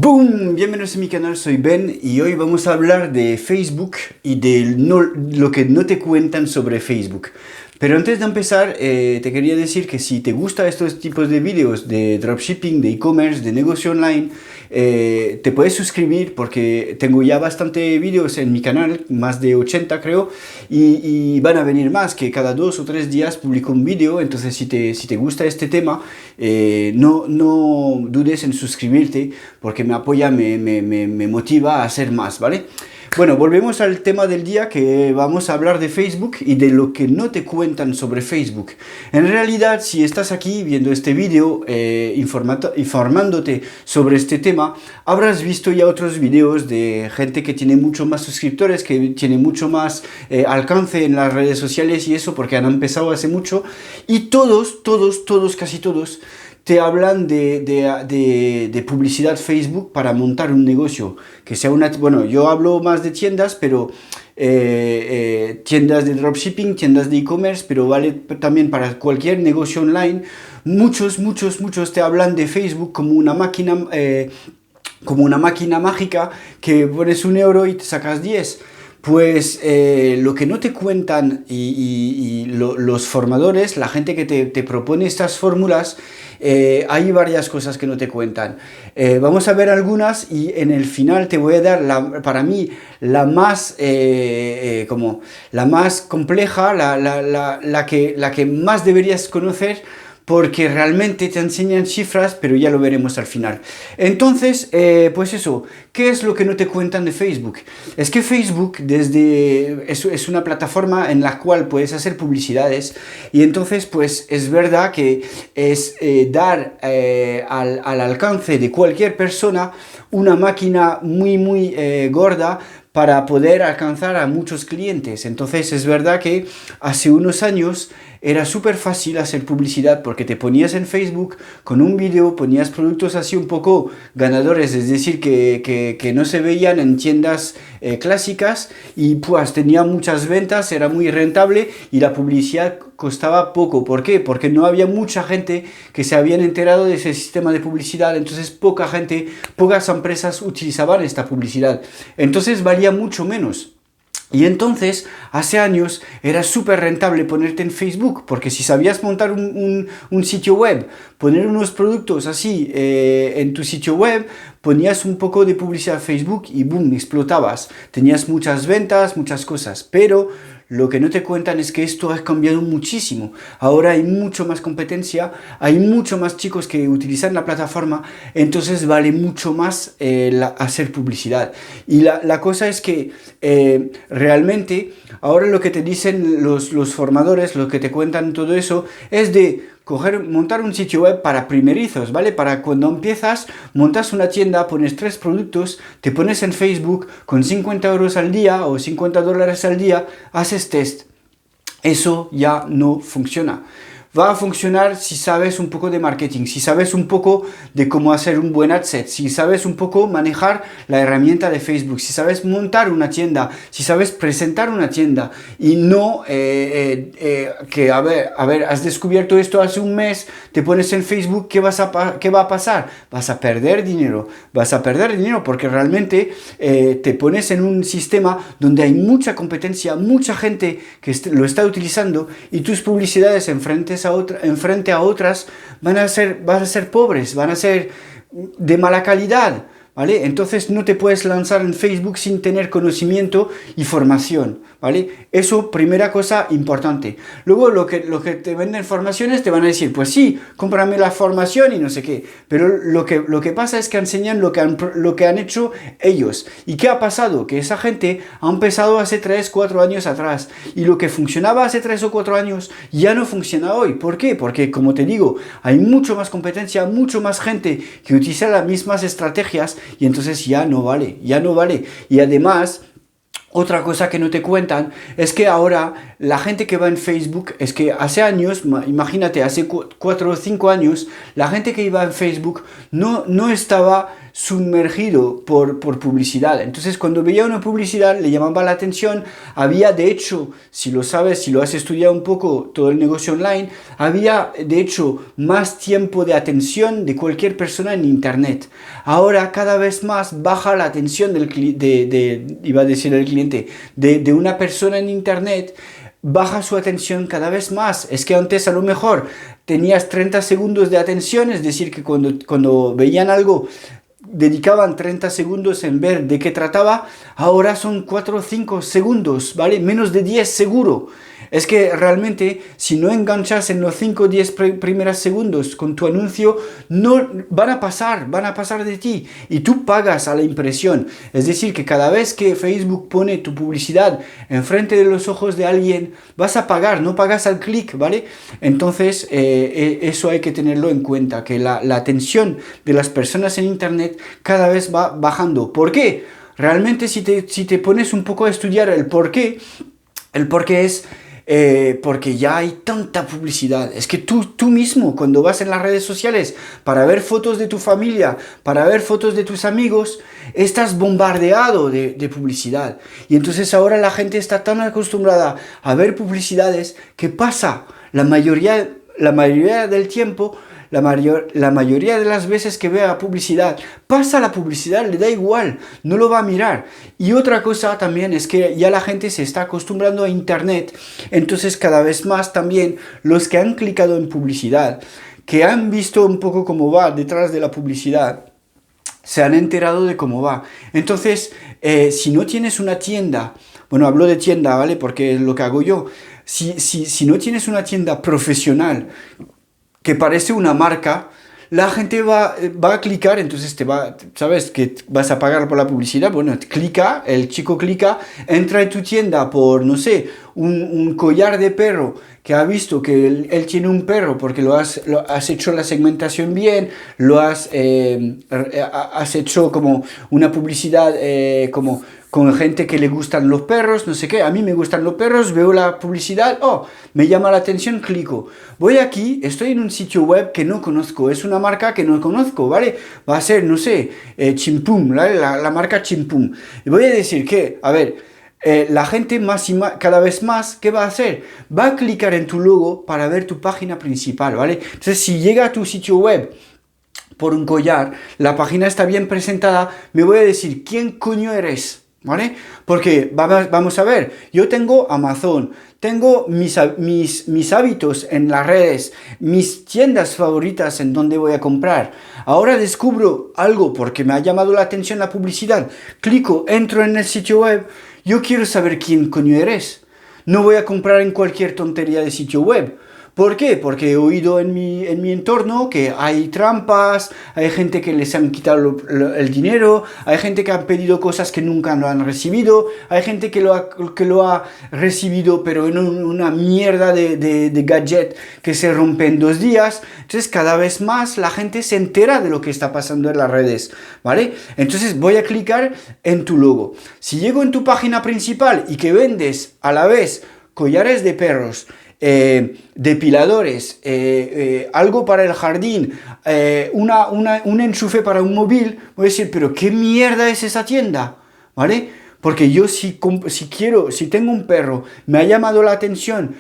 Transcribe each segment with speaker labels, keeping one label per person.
Speaker 1: Boom, bienvenidos a mi canal, soy Ben y hoy vamos a hablar de Facebook y de lo que no te cuentan sobre Facebook. Pero antes de empezar, te quería decir que si te gustan estos tipos de vídeos de dropshipping, de e-commerce, de negocio online, te puedes suscribir porque tengo ya bastante vídeos en mi canal, más de 80 creo, y van a venir más, que cada 2 o 3 días publico un vídeo. Entonces si te gusta este tema, no dudes en suscribirte porque me apoya, me motiva a hacer más, ¿vale? Bueno, volvemos al tema del día, que vamos a hablar de Facebook y de lo que no te cuentan sobre Facebook. En realidad, si estás aquí viendo este vídeo, informándote sobre este tema, habrás visto ya otros vídeos de gente que tiene mucho más suscriptores, que tiene mucho más alcance en las redes sociales y eso, porque han empezado hace mucho. Y casi todos, te hablan de publicidad Facebook para montar un negocio, que sea una... Bueno, yo hablo más de tiendas, pero tiendas de dropshipping, tiendas de e-commerce, pero vale también para cualquier negocio online. Muchos te hablan de Facebook como una máquina mágica que pones 1 euro y te sacas 10. Pues lo que no te cuentan los formadores, la gente que te propone estas fórmulas, hay varias cosas que no te cuentan. Vamos a ver algunas y en el final te voy a dar, para mí, la más compleja, la que más deberías conocer, porque realmente te enseñan cifras, pero ya lo veremos al final. Entonces, pues eso, ¿qué es lo que no te cuentan de Facebook? Es que Facebook es una plataforma en la cual puedes hacer publicidades, y entonces pues es verdad que es dar al alcance de cualquier persona una máquina muy gorda para poder alcanzar a muchos clientes. Entonces es verdad que hace unos años era súper fácil hacer publicidad, porque te ponías en Facebook con un vídeo, ponías productos así un poco ganadores, es decir, que no se veían en tiendas clásicas, y pues tenía muchas ventas, era muy rentable y la publicidad costaba poco. ¿Por qué? Porque no había mucha gente que se habían enterado de ese sistema de publicidad, entonces pocas empresas utilizaban esta publicidad, entonces valía mucho menos. Y entonces, hace años, era súper rentable ponerte en Facebook, porque si sabías montar un sitio web, poner unos productos así en tu sitio web, ponías un poco de publicidad en Facebook y boom, explotabas. Tenías muchas ventas, muchas cosas, pero lo que no te cuentan es que esto ha cambiado muchísimo. Ahora hay mucho más competencia, hay mucho más chicos que utilizan la plataforma, entonces vale mucho más hacer publicidad. Y la cosa es que realmente ahora lo que te dicen los formadores, lo que te cuentan todo eso, es de montar un sitio web para primerizos, ¿vale? Para cuando empiezas, montas una tienda, pones 3 productos, te pones en Facebook con 50 euros al día o 50 dólares al día, haces test. Eso ya no funciona. Va a funcionar si sabes un poco de marketing, si sabes un poco de cómo hacer un buen ad set, si sabes un poco manejar la herramienta de Facebook, si sabes montar una tienda, si sabes presentar una tienda, y no que, a ver, has descubierto esto hace un mes, te pones en Facebook, ¿qué va a pasar? Vas a perder dinero porque realmente te pones en un sistema donde hay mucha competencia, mucha gente que lo está utilizando, y tus publicidades enfrente a otras van a ser pobres, van a ser de mala calidad, ¿vale? Entonces no te puedes lanzar en Facebook sin tener conocimiento y formación, ¿vale? Eso, primera cosa importante. Luego lo que te venden formaciones, te van a decir, pues sí, cómprame la formación y no sé qué, pero lo que pasa es que enseñan lo que han hecho ellos. ¿Y qué ha pasado? Que esa gente ha empezado hace 3, 4 años atrás, y lo que funcionaba hace 3 o 4 años ya no funciona hoy. ¿Por qué? Porque, como te digo, hay mucho más competencia, mucho más gente que utiliza las mismas estrategias, y entonces ya no vale. Y además, otra cosa que no te cuentan es que ahora la gente que va en Facebook, es que hace años, imagínate, hace 4 o 5 años, la gente que iba en Facebook no estaba sumergido por publicidad. Entonces, cuando veía una publicidad, le llamaba la atención. Había, de hecho, si lo sabes, si lo has estudiado un poco, todo el negocio online, había, de hecho, más tiempo de atención de cualquier persona en Internet. Ahora, cada vez más baja la atención iba a decir el cliente, de una persona en Internet. Baja su atención cada vez más. Es que antes a lo mejor tenías 30 segundos de atención, es decir, que cuando veían algo dedicaban 30 segundos en ver de qué trataba, ahora son 4 o 5 segundos, ¿vale? Menos de 10 seguro. Es que realmente si no enganchas en los 5 o 10 primeros segundos con tu anuncio, no van a pasar de ti y tú pagas a la impresión. Es decir, que cada vez que Facebook pone tu publicidad enfrente de los ojos de alguien, vas a pagar, no pagas al clic, ¿vale? Entonces, eso hay que tenerlo en cuenta, que la atención de las personas en Internet cada vez va bajando. ¿Por qué? Realmente si te pones un poco a estudiar el por qué es porque ya hay tanta publicidad. Es que tú mismo, cuando vas en las redes sociales para ver fotos de tu familia, para ver fotos de tus amigos, estás bombardeado de publicidad. Y entonces ahora la gente está tan acostumbrada a ver publicidades que pasa la mayoría del tiempo. La mayoría de las veces que vea publicidad, pasa la publicidad, le da igual, no lo va a mirar. Y otra cosa también es que ya la gente se está acostumbrando a Internet, entonces cada vez más también los que han clicado en publicidad, que han visto un poco cómo va detrás de la publicidad, se han enterado de cómo va. Entonces, si no tienes una tienda, bueno, hablo de tienda, ¿vale? Porque es lo que hago yo. Si no tienes una tienda profesional, que parece una marca, la gente va a clicar, entonces sabes que vas a pagar por la publicidad, bueno, el chico clica, entra en tu tienda por, no sé, un collar de perro, que ha visto que él tiene un perro porque lo has hecho la segmentación bien, has hecho como una publicidad como con gente que le gustan los perros, no sé qué, a mí me gustan los perros, veo la publicidad, oh, me llama la atención, clico. Voy aquí, estoy en un sitio web que no conozco, es una marca que no conozco, ¿vale? Va a ser, no sé, Chimpum, ¿vale? La marca Chimpum. Y voy a decir que, a ver, la gente cada vez más, ¿qué va a hacer? Va a clicar en tu logo para ver tu página principal, ¿vale? Entonces, si llega a tu sitio web por un collar, la página está bien presentada, me voy a decir, ¿quién coño eres? ¿Vale? Porque vamos a ver, yo tengo Amazon, tengo mis hábitos en las redes, mis tiendas favoritas en donde voy a comprar. Ahora descubro algo porque me ha llamado la atención la publicidad. Clico, entro en el sitio web, yo quiero saber quién coño eres. No voy a comprar en cualquier tontería de sitio web. ¿Por qué? Porque he oído en mi entorno que hay trampas, hay gente que les han quitado el dinero, hay gente que ha pedido cosas que nunca lo han recibido, hay gente que lo ha recibido pero en una mierda de gadget que se rompe en 2 días. Entonces cada vez más la gente se entera de lo que está pasando en las redes, ¿vale? Entonces voy a clicar en tu logo. Si llego en tu página principal y que vendes a la vez collares de perros, depiladores, algo para el jardín, un enchufe para un móvil, voy a decir, pero ¿qué mierda es esa tienda? ¿Vale? Porque yo si tengo un perro, me ha llamado la atención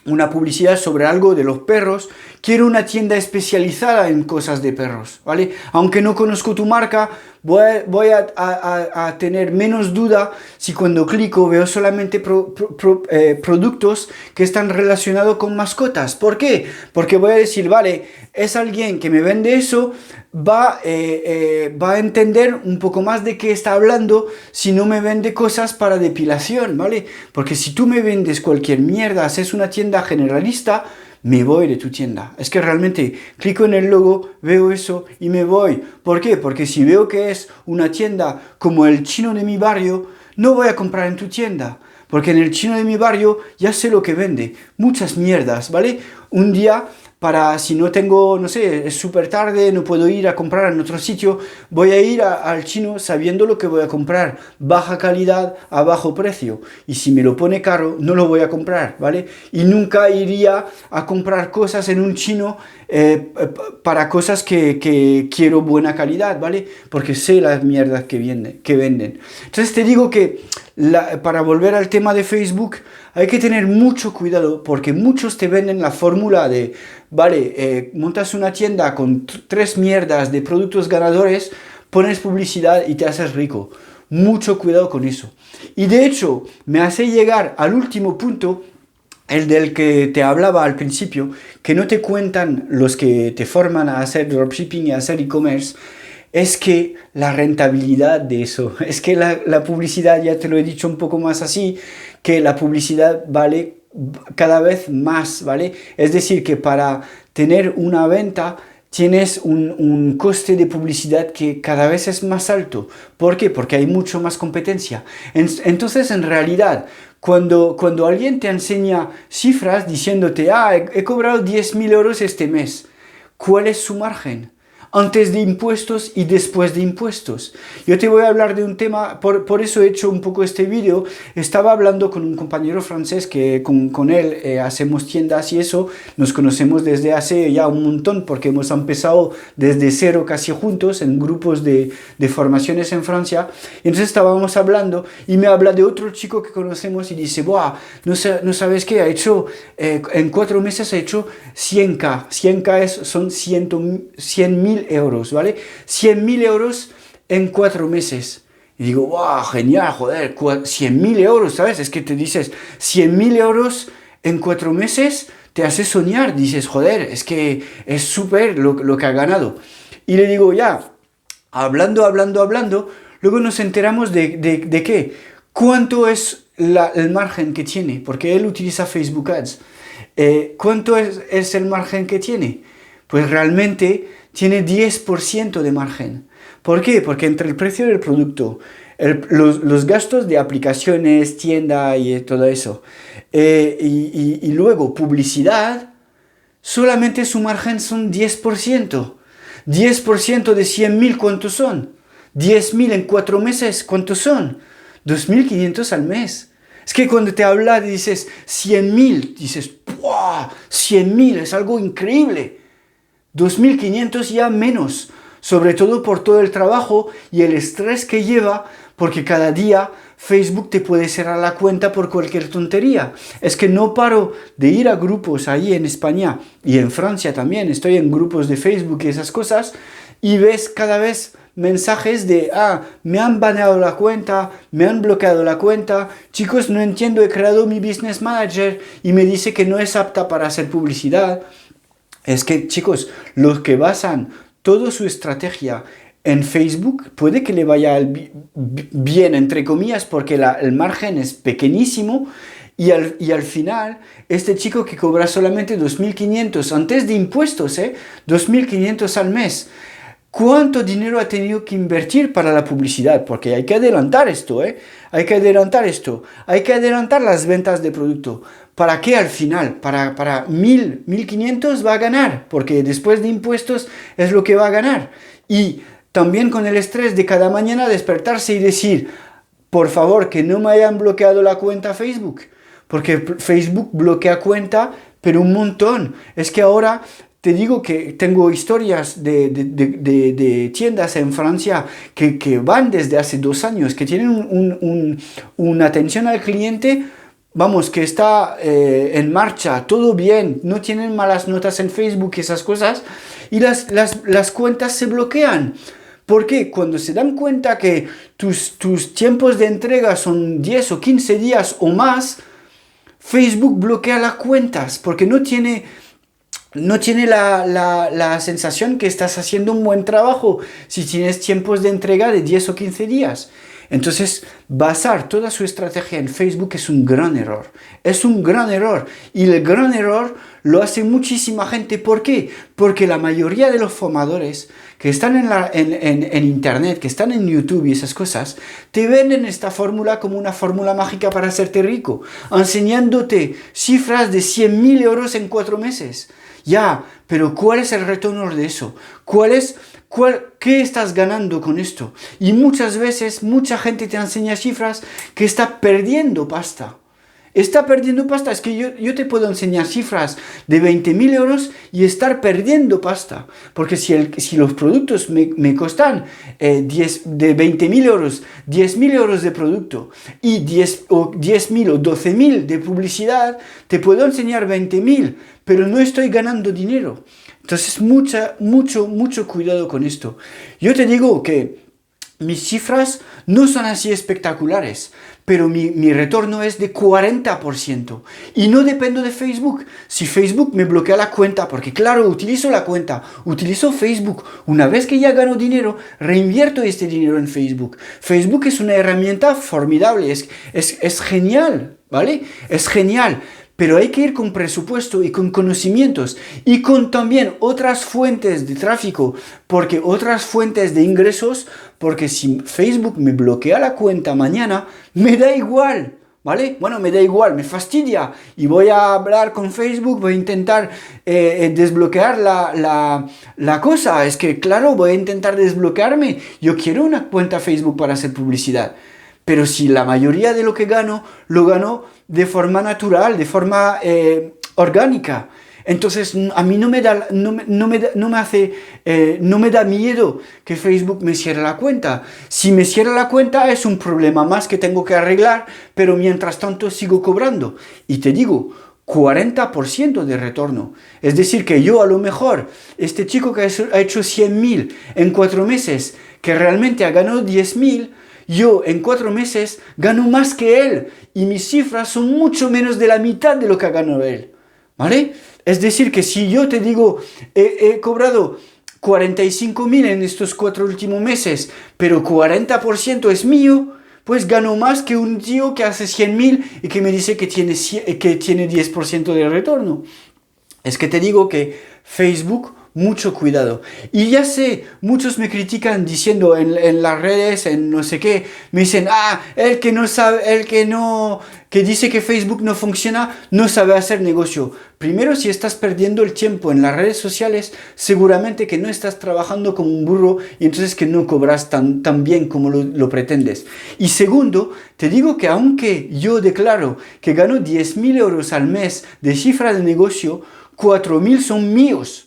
Speaker 1: una publicidad sobre algo de los perros, quiero una tienda especializada en cosas de perros, ¿vale? Aunque no conozco tu marca, voy a tener menos duda si cuando clico veo solamente productos que están relacionados con mascotas. ¿Por qué? Porque voy a decir, vale, es alguien que me vende eso, va a entender un poco más de qué está hablando si no me vende cosas para depilación, ¿vale? Porque si tú me vendes cualquier mierda, haces una tienda generalista, me voy de tu tienda. Es que realmente clico en el logo, veo eso y me voy. ¿Por qué? Porque si veo que es una tienda como el chino de mi barrio, no voy a comprar en tu tienda. Porque en el chino de mi barrio ya sé lo que vende. Muchas mierdas, ¿vale? Un día, si no tengo, no sé, es súper tarde, no puedo ir a comprar en otro sitio, voy a ir al chino sabiendo lo que voy a comprar. Baja calidad a bajo precio. Y si me lo pone caro, no lo voy a comprar, ¿vale? Y nunca iría a comprar cosas en un chino para cosas que quiero buena calidad, ¿vale? Porque sé las mierdas que venden. Entonces te digo que para volver al tema de Facebook, hay que tener mucho cuidado porque muchos te venden la fórmula de, vale, montas una tienda con tres mierdas de productos ganadores, pones publicidad y te haces rico. Mucho cuidado con eso. Y de hecho, me hace llegar al último punto, el del que te hablaba al principio, que no te cuentan los que te forman a hacer dropshipping y a hacer e-commerce, es que la rentabilidad de eso, es que la publicidad, ya te lo he dicho un poco más así, que la publicidad vale cada vez más, ¿vale? Es decir, que para tener una venta tienes un coste de publicidad que cada vez es más alto. ¿Por qué? Porque hay mucho más competencia. Entonces, en realidad, cuando alguien te enseña cifras diciéndote, he cobrado 10.000 euros este mes, ¿cuál es su margen? Antes de impuestos y después de impuestos. Yo te voy a hablar de un tema, por eso he hecho un poco este vídeo. Estaba hablando con un compañero francés que con él hacemos tiendas y eso, nos conocemos desde hace ya un montón porque hemos empezado desde cero casi juntos en grupos de formaciones en Francia. Y entonces estábamos hablando y me habla de otro chico que conocemos y dice, ¡buah! No sabes qué, ha hecho, en 4 meses ha hecho 100K. 100K son 100.000 euros, ¿vale? 100.000 euros en 4 meses. Y digo, wow, genial, joder, 100.000 euros, ¿sabes? Es que te dices, 100.000 euros en 4 meses, te hace soñar, dices, joder, es que es súper lo que ha ganado. Y le digo, ya, hablando, luego nos enteramos de qué, cuánto es el margen que tiene, porque él utiliza Facebook Ads. ¿Cuánto es el margen que tiene? Pues realmente tiene 10% de margen. ¿Por qué? Porque entre el precio del producto, los gastos de aplicaciones, tienda y todo eso, y luego publicidad, solamente su margen son 10%. 10% de 100.000, ¿cuántos son? 10.000 en 4 meses, ¿cuántos son? 2.500 al mes. Es que cuando te habla y dices 100.000, dices, ¡buah! 100.000 es algo increíble. 2.500 ya menos, sobre todo por todo el trabajo y el estrés que lleva, porque cada día Facebook te puede cerrar la cuenta por cualquier tontería. Es que no paro de ir a grupos ahí en España y en Francia también, estoy en grupos de Facebook y esas cosas, y ves cada vez mensajes de, me han baneado la cuenta, me han bloqueado la cuenta, chicos, no entiendo, he creado mi Business Manager y me dice que no es apta para hacer publicidad. Es que, chicos, los que basan toda su estrategia en Facebook, puede que le vaya bien, entre comillas, porque el margen es pequeñísimo y al final, este chico que cobra solamente 2.500 antes de impuestos, 2.500 al mes, ¿cuánto dinero ha tenido que invertir para la publicidad? Porque hay que adelantar esto, hay que adelantar esto, hay que adelantar las ventas de producto. ¿Para qué al final? Para 1.500 va a ganar, porque después de impuestos es lo que va a ganar. Y también con el estrés de cada mañana despertarse y decir, por favor, que no me hayan bloqueado la cuenta Facebook, porque Facebook bloquea cuenta, pero un montón. Es que ahora te digo que tengo historias de tiendas en Francia que van desde hace 2 años, que tienen una atención al cliente, vamos, que está en marcha, todo bien, no tienen malas notas en Facebook y esas cosas, y las cuentas se bloquean. Porque cuando se dan cuenta que tus tiempos de entrega son 10 o 15 días o más, Facebook bloquea las cuentas, porque no tiene la sensación que estás haciendo un buen trabajo si tienes tiempos de entrega de 10 o 15 días. Entonces, basar toda su estrategia en Facebook es un gran error. Es un gran error. Y el gran error lo hace muchísima gente. ¿Por qué? Porque la mayoría de los formadores que están en Internet, que están en YouTube y esas cosas, te venden esta fórmula como una fórmula mágica para hacerte rico, enseñándote cifras de 100.000 euros en 4 meses. Ya, pero ¿cuál es el retorno de eso? ¿Qué estás ganando con esto? Y muchas veces, mucha gente te enseña cifras que está perdiendo pasta. está perdiendo pasta. Es que yo te puedo enseñar cifras de 20.000 euros y estar perdiendo pasta. Porque si los productos me costan de 20.000 euros, 10.000 euros de producto y 10.000 o 12.000 de publicidad, te puedo enseñar 20.000, pero no estoy ganando dinero. Entonces, mucho cuidado con esto. Yo te digo que mis cifras no son así espectaculares, pero mi retorno es de 40%. Y no dependo de Facebook. Si Facebook me bloquea la cuenta, porque claro, utilizo la cuenta, utilizo Facebook. Una vez que ya gano dinero, reinvierto este dinero en Facebook. Facebook es una herramienta formidable, es genial, ¿vale? Es genial. Pero hay que ir con presupuesto y con conocimientos y con también otras fuentes de tráfico, porque otras fuentes de ingresos, porque si Facebook me bloquea la cuenta mañana, me da igual, ¿vale? Bueno, me da igual, me fastidia y voy a hablar con Facebook, voy a intentar desbloquear la cosa. Es que, claro, voy a intentar desbloquearme. Yo quiero una cuenta Facebook para hacer publicidad. Pero si la mayoría de lo que gano, lo gano de forma natural, de forma orgánica. Entonces a mí no me da miedo que Facebook me cierre la cuenta. Si me cierra la cuenta es un problema más que tengo que arreglar, pero mientras tanto sigo cobrando. Y te digo, 40% de retorno. Es decir, que yo a lo mejor, este chico que ha hecho 100.000 en 4 meses, que realmente ha ganado 10.000, yo en 4 meses gano más que él y mis cifras son mucho menos de la mitad de lo que ha ganado él, ¿vale? Es decir, que si yo te digo, he cobrado 45.000 en estos 4 últimos meses, pero 40% es mío, pues gano más que un tío que hace 100.000 y que me dice que tiene 10% de retorno. Es que te digo que Facebook, mucho cuidado. Y ya sé, muchos me critican diciendo en las redes, en no sé qué, me dicen, el que no sabe, que dice que Facebook no funciona, no sabe hacer negocio. Primero, si estás perdiendo el tiempo en las redes sociales, seguramente que no estás trabajando como un burro y entonces que no cobras tan bien como lo pretendes. Y segundo, te digo que aunque yo declaro que gano 10.000 euros al mes de cifra de negocio, 4.000 son míos.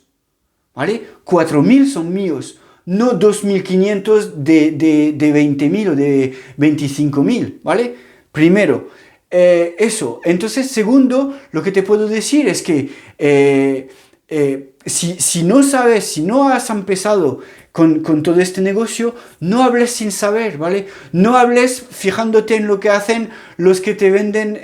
Speaker 1: ¿Vale? 4.000 son míos, no 2.500 de 20.000 o de 25.000, ¿vale? Primero, eso. Entonces, segundo, lo que te puedo decir es que si no sabes, si no has empezado con todo este negocio, no hables sin saber, ¿vale? No hables fijándote en lo que hacen los que te venden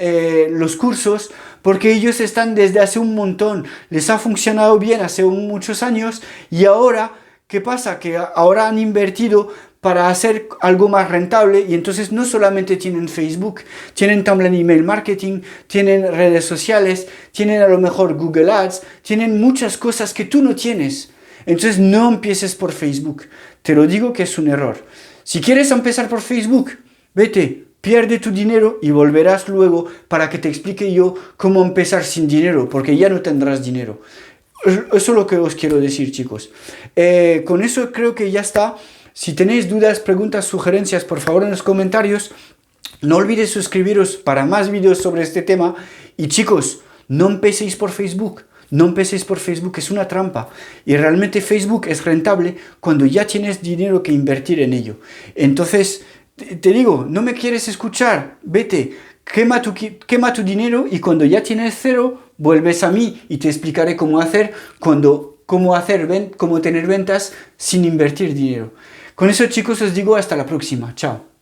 Speaker 1: los cursos, porque ellos están desde hace un montón, les ha funcionado bien hace muchos años y ahora, ¿qué pasa? Que ahora han invertido para hacer algo más rentable y entonces no solamente tienen Facebook, tienen también email marketing, tienen redes sociales, tienen a lo mejor Google Ads, tienen muchas cosas que tú no tienes. Entonces no empieces por Facebook, te lo digo que es un error. Si quieres empezar por Facebook, vete, pierde tu dinero y volverás luego para que te explique yo cómo empezar sin dinero, porque ya no tendrás dinero. Eso es lo que os quiero decir, chicos. Con eso creo que ya está. Si tenéis dudas, preguntas, sugerencias, por favor en los comentarios. No olvidéis suscribiros para más vídeos sobre este tema. Y chicos, no empecéis por Facebook. No empecéis por Facebook, es una trampa. Y realmente Facebook es rentable cuando ya tienes dinero que invertir en ello. Entonces, te digo, no me quieres escuchar, vete, quema tu dinero y cuando ya tienes cero, vuelves a mí y te explicaré cómo tener ventas sin invertir dinero. Con eso, chicos, os digo hasta la próxima. Chao.